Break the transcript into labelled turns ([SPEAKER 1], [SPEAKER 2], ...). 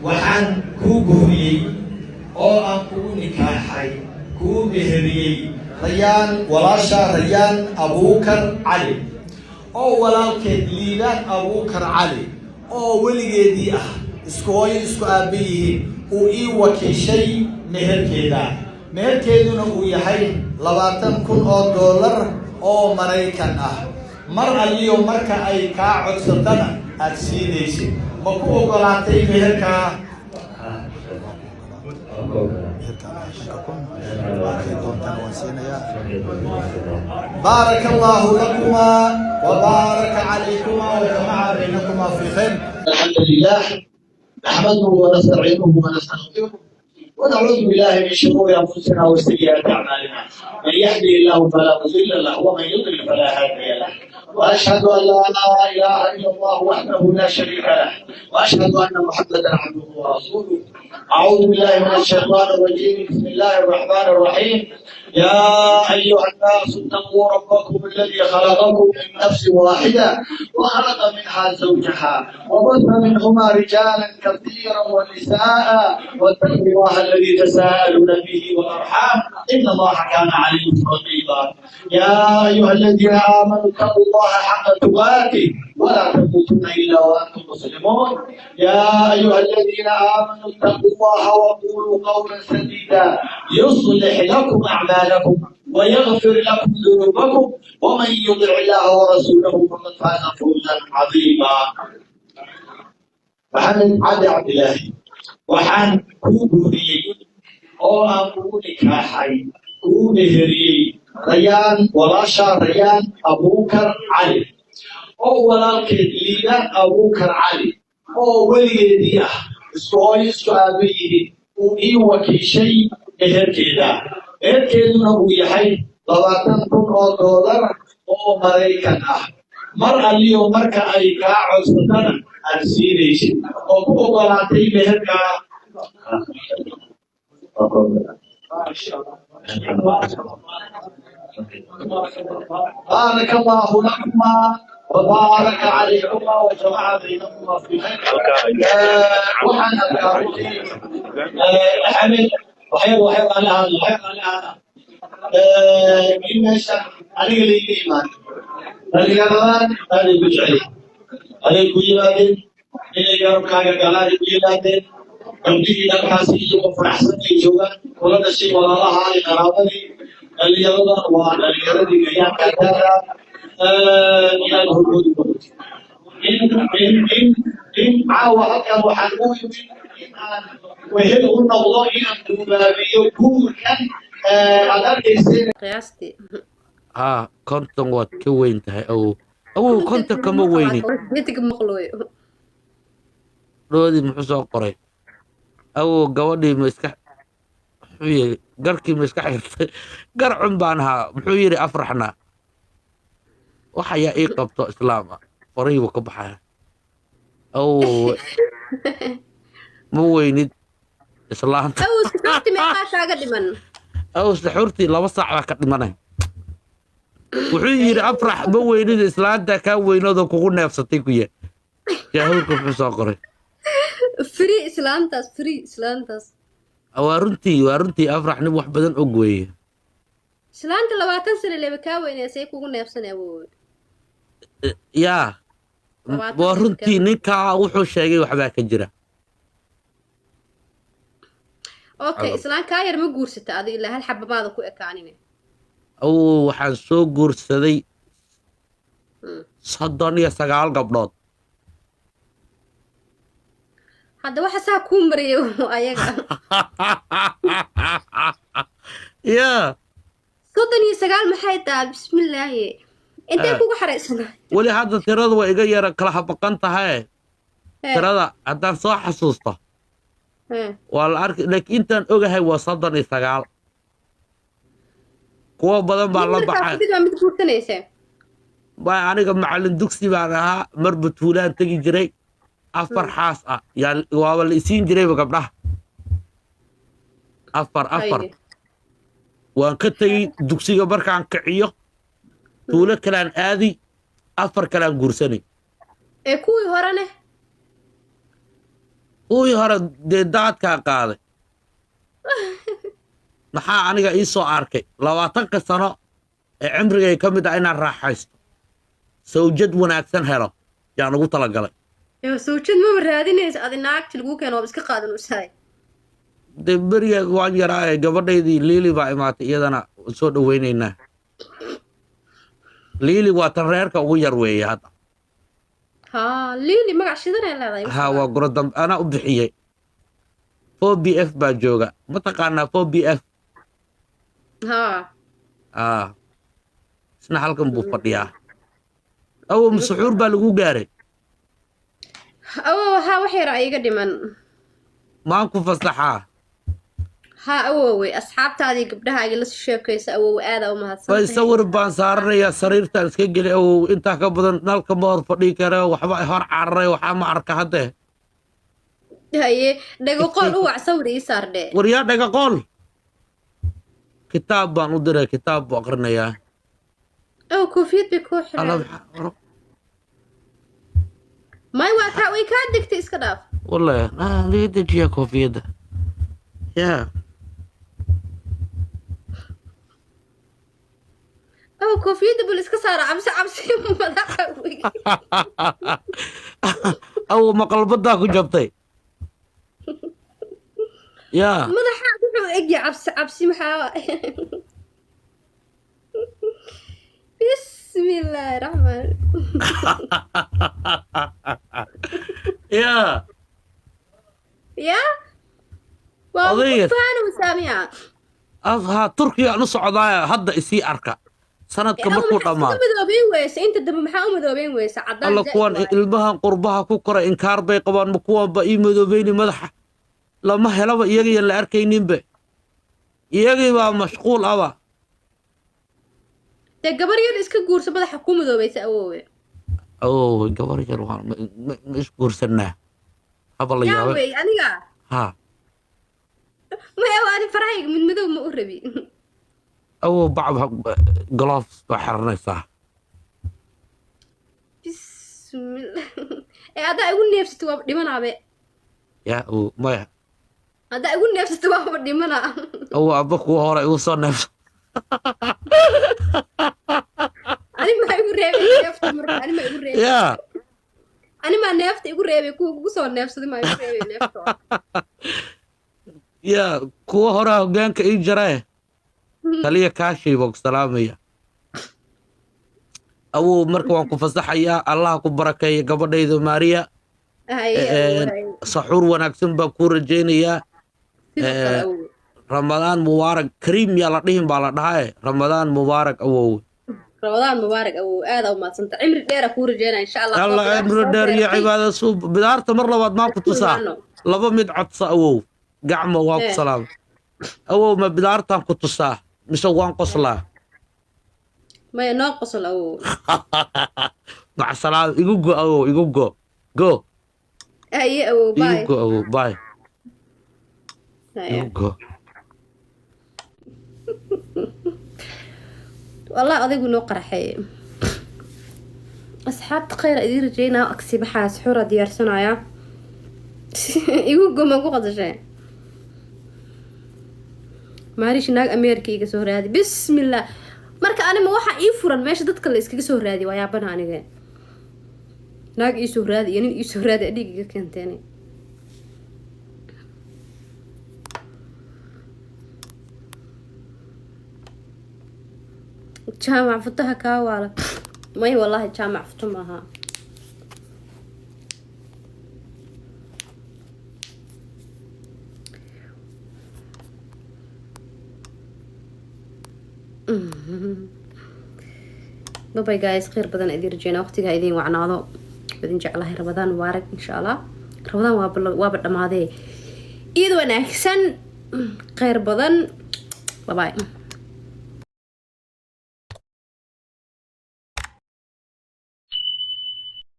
[SPEAKER 1] waxaan kuu guuriyey oo aan kugu nikaaxay kuu meheriyey rayaan walaasha rayaan abuukar cali oo walaalkeed liibaan abuukar cali oo weligeedii ah isku hooyo isku aabba yihiin uu ii wakiishay meherkeeda meherkeeduna uu yahay $20,000 oo Maraykan ah mar aliyo marka ay kaa codsatana aad siinaysid ma ku ogolaatay meherka بارك الله لكما وبارك عليكما وجمع بينكما في خير. الحمد لله نحمده ونستعينه ونستغفره ونعوذ بالله من شرور انفسنا وسيئات اعمالنا من يهده الله فلا مضل له ومن يضلل فلا هادي له واشهد ان لا اله الا الله وحده لا شريك له واشهد ان محمدا عبده ورسوله. اعوذ بالله من الشيطان الرجيم بسم الله الرحمن الرحيم. يا ايها الناس اتقوا ربكم الذي خلقكم من نفس واحده وخلق منها زوجها وبث منهما رجالا كثيرا ونساء واتقوا الله الذي تساءلون به والارحام ان الله كان عليكم رقيبا. يا ايها الذين امنوا اتقوا الله حق تقاته ولا تموتن الا وانتم مسلمون. يا ايها الذين امنوا اتقوا الله وقولوا قولا سديدا يصلح لكم اعمالكم ويغفر لكم ذنوبكم ومن يطع الله ورسوله فقد فاز فوزا عظيما. محمد عبد الله وحان كوبوري او ان كوبوري كوبوري ريان ولاشا ريان ابوكر علي oo walaalkeed liibaan abuukar cali oo weligeedii ah isku hooyo isku aabba yihiin uu ii wakiishay meherkeeduna uu yahay $20,000 oo Maraykan ah mar aliyo marka ay kaa codsatana aad siinaysid oo ku ogolaatay meherka بارك الله لكما وبارك عليكما وجمع بينكما في خير. وحنا حمد وحيد على من مشى علي الإيمان الإيمان هذه بجعلي علي كويلاتين إلى يوم كان قال كويلاتين أمتي نقاسي وفرحسن يجوا ولا شيء ولا الله على قرابتي اليوم وأنا اليوم يا كذا إلى الهدوء إن عاوة هكذا وحنقول وهل قلنا والله إن يكون كان على الإنسان
[SPEAKER 2] قياستي
[SPEAKER 3] كنتم وتكوينتها أو كنت كم ويني
[SPEAKER 2] بيتك مقلوي
[SPEAKER 3] رودي محسن قري أو قوادي مسكح قركي مسكح قرع بانها محيري أفرحنا وحيا إيه قبطة إسلاما قريبا كبحها أو مو ويني إسلام
[SPEAKER 2] أو سحرتي مقاشا قد من
[SPEAKER 3] أو سحرتي لا وصع قد منه وحيري أفرح مو ويني إسلام دا كان وينو كوكونا يفسطيكو يا هولكم حسن قري
[SPEAKER 2] فري إسلامتاس
[SPEAKER 3] وارنتي أفرح نبوح بدن أقوي
[SPEAKER 2] إسلامتا 20 سنة اللي بكاوين يا سيكو كوكونا يفسن يا أبوي
[SPEAKER 3] يا وارنتي نكا وحو شاقي وحبا كجرة
[SPEAKER 2] أوكي إسلام كاير ما قورستا أدي إلا هالحبة ماذا كو إكانيني
[SPEAKER 3] أو وحان سو قورسدي صدوني سقال قبلات
[SPEAKER 2] هذا واحد ساعة كومري وأيقا
[SPEAKER 3] يا
[SPEAKER 2] صدني سقال محايطة بسم الله انت كوكو حريصنا
[SPEAKER 3] ولي هذا تراد وإيجا كلها بقنطة هاي تراد هذا صح حسوسته والأرك لكن أنت أوجه هاي وصدني سقال كوا بدن بالله بحال با أنا معلم دكسي بعدها مربط فلان تجي جري أفر حاس يعني وأول يسين جري بقبله أفر وأن كتجي دكسي برك عن كعيه طول كلام آذي أفر كلام جرسني
[SPEAKER 2] كوي هرانه
[SPEAKER 3] kuwii hore dee daadkaa qaaday maxaa aniga ii soo arkay 20 sano ee cimrigay ka mid ah inaan raaxaysto sawjad wanaagsan helo yaan ugu talagalay
[SPEAKER 2] sawjad ma raadinaysa adi naagti lagu keeno oo iska qaadan usaay
[SPEAKER 3] dee beriga waan yaraa ee gabadhaydii liili baa imaatay iyadana soo dhaweynaynaa liili waa tan reerka ugu yar weeye hadda
[SPEAKER 2] liili magac shidanay leedahay
[SPEAKER 3] waa guradam anaa u bixiyey 4BF baa jooga ma taqaanaa 4BF isna halkan buu fadhiyaa awow masuxuur baa lagu gaaray
[SPEAKER 2] awow wax yar iga dhiman
[SPEAKER 3] maan ku fasaxaa
[SPEAKER 2] awowey asxaabtaadii gabdhahaaga la sheekaysa awow aada u mahadsan
[SPEAKER 3] way sawir baan saaranayaa sariirtaan iska geli awow intaa ka badan nalka ma hor fadhii kara waxba hor cararay waxaa ma arka haddee
[SPEAKER 2] haye dhagaqool u wac sawir ii saardhe
[SPEAKER 3] waryaa dhagaqool kitaab baan u diray kitaab buu aqrinayaa
[SPEAKER 2] koofiyad bay kuu xiran may waa kaa way kaa degtay iska dhaaf
[SPEAKER 3] wallahi laga dejiyaa koofiyadda
[SPEAKER 2] koofiyadda bul iska saara cabsi madaxa wey
[SPEAKER 3] maqalbadaa ku jabtay
[SPEAKER 2] madaxa wuxuu egya cabsi maxaa bismillaahi raxmaan waa faanu saamiya
[SPEAKER 3] turkiga aan u socdaaya hadda isii arka sanadka markuu dhammaan
[SPEAKER 2] inta dambe maxaa u madoobeyn weysa
[SPEAKER 3] alla kuwan ilmahan qurbaha ku koray inkaar bay qabaan ma kuwanba ii madoobeyni madaxa lama helaba iyagiiyan la arkayninba iyagii baa mashquul aba
[SPEAKER 2] dee gabar yar iska guursa madaxa ku madoobaysa awowe
[SPEAKER 3] gabar yar ma isguursanaa haba la yaabay
[SPEAKER 2] aniga ani farahayga mid madow ma u rabi
[SPEAKER 3] bacba gloves baa xiranaysaa
[SPEAKER 2] bismillah haddaa igu neefsato waaba dhimanaabe
[SPEAKER 3] maya
[SPEAKER 2] haddaa igu neefsato waaba dhimanaa
[SPEAKER 3] abba kuwa hore igu soo neefsa
[SPEAKER 2] ani maa igu reebay neefta marka ani maa igu reebay ani maa neefta igu reebay kuwa kugu soo neefsaday maa igu reebay neefta
[SPEAKER 3] kuwa horaa hoggaanka ii jarae taliya kaashiiba ku salaamaya awow marka waan ku fasaxayaa allah ku barakeeya gabadhayda maariya saxuur wanaagsan baan kuu rajaynayaa ramadaan mubaarak kariim yaa la dhihin baa la dhahae ramadaan mubaarak awow
[SPEAKER 2] ramadaan mubaarak awow aada u maadsanta cimri dheera kuu rajaynaa insha allah
[SPEAKER 3] alla cimri dheer iyo cibaada suub bidaarta mar labaad maan ku tusaa 2 mid codsa awow gacmo waa ku salaam awow ma bidaartaan ku tusaa mise waan qoslaa
[SPEAKER 2] maya noo qosol awow
[SPEAKER 3] mac salaam igu go awow igu go
[SPEAKER 2] aye awow bye
[SPEAKER 3] igu go awow bye igu go
[SPEAKER 2] والله أضيق نو قرحي أصحاب تخير إدير جينا أكسي بحاس حورة ديار صنايا يقول قوم أقول قد شيء ماريش ناق أمريكي كسور هذه بسم الله مركا أنا ما واحد يفرن ماشي تتكلم إسكي كسور هذه ويا بنا أنا جاي ناق يسور هذه يعني يسور هذه أديك كان تاني جامع فتها كاوالا ما هي والله جامع فتمها باي جايز خير بدن ادير جينا وقتها ايدين وعناضو بدن جعلها رمضان مبارك ان شاء الله رمضان وابد دماده ايد وناكسن خير بدن باي